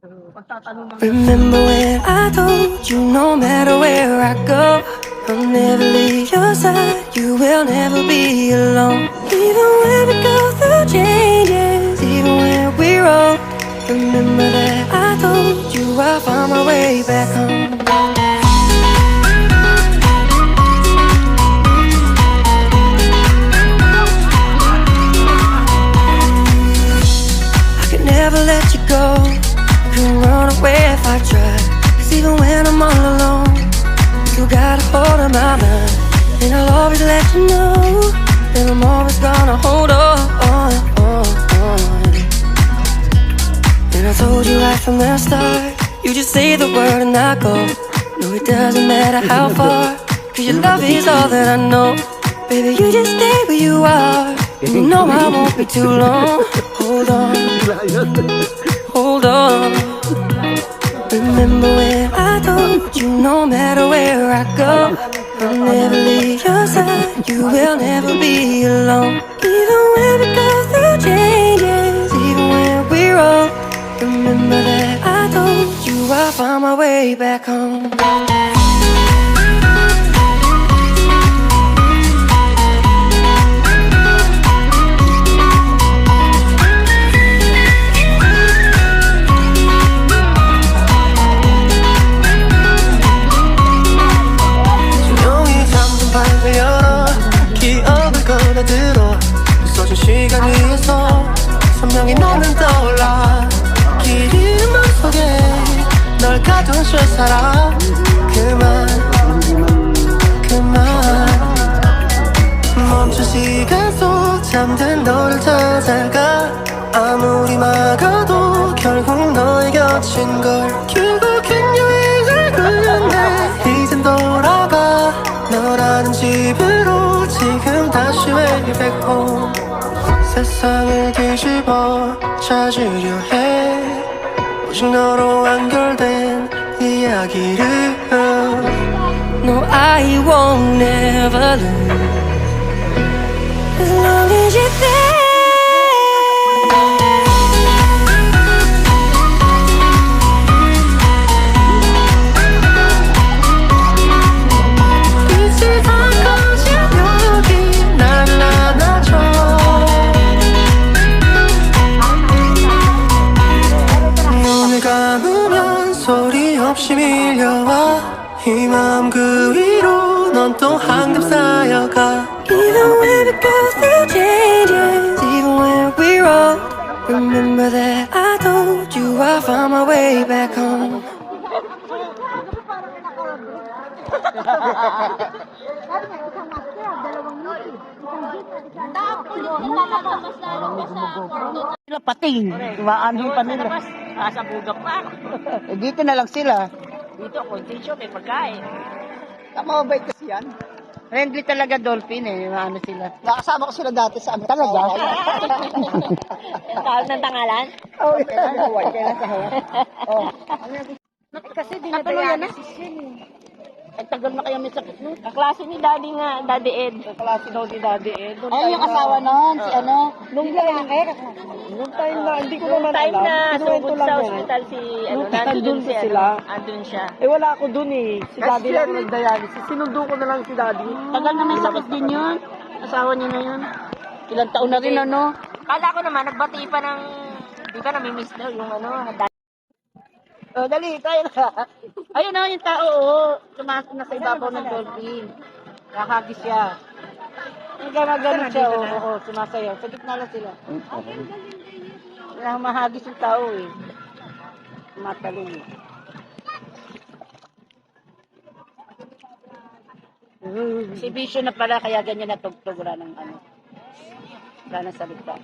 Remember when I told you no matter where I go, I'll never leave your side, you will never be alone. Even when we go through changes, even when we're old, remember that I told you I'll find my way back home. I could never let you go, couldn't run away if I tried. Cause even when I'm all alone, you got a hold of my mind. And I'll always let you know that I'm always gonna hold on. And I told you right from the start, you just say the word and I go. No, it doesn't matter how far, cause your love is all that I know. Baby, you just stay where you are, and you know I won't be too long. Hold on, hold on. Remember when I told you no matter where I go, I'll never leave your side, you will never be alone. Even when we go through changes, even when we're old, remember that I told you I'll find my way back home. 들어 있어준 시간 위에서 선명히 너는 떠올라 길이 맘속에 널 가둔 실사람 그만 멈춘 시간 속 잠든 너를 찾아가 아무리 막아도 결국 너의 곁인 걸 결국엔 여행을 끝내 이젠 돌아가 너라는 집으로 지금 다시 way back home. 세상을 뒤집어 찾으려 해 오직 너로 완결된 이야기를 No, I won't ever lose as long as you're there. 없이 밀려와 이 마음 그 위로 넌 또 한겹 쌓여가 Even when we go through changes, even when we're old, remember that I told you I'll find my way back home. Sila pating, maanhin pa nila. Sa bugap pa. Eh, dito na lang sila. Dito, condition, may pagkain. Mabait kasi yan. Friendly talaga dolphin eh, ano sila. Nakasama ko sila dati sa amin. Talaga? Tawag ng tangalan? Oo, yan. Hawaii, kailan sa Hawaii. Oh. Kasi dinadayalis yun. Ang tagal na kaya may sakit nun. Kaklase ni Daddy nga, Daddy Ed. Kaklase daw ni Daddy Ed. Ay, yung asawa nun, si ano? Nung time na, hindi ko naman Time alam. na Kinuwento sugod lang sa yan. hospital si, ano, Nung nandun si, sila. andun siya. Eh wala ako dun eh. Si Daddy lang ang nagdialysis. Sinundo ko na lang si Daddy. Tagal na may sakit din yun. Asawa niya na yun. Ilang taon na rin ano. Kala ko naman, nagbati pa ng, di ba namimiss daw yung ano, Oh, dali, tayo na. ayun na yung tao, oh. Tumasok na sa ibabaw ng dolphin. Nakagis siya. Gumagano siya, oo, sumasayaw. Sa gitna lang sila. Kailangan mahagis yung tao eh. Matalong eh. Si Bisyo na pala, kaya ganyan natugtog. Wala ng ano. Wala ng salita.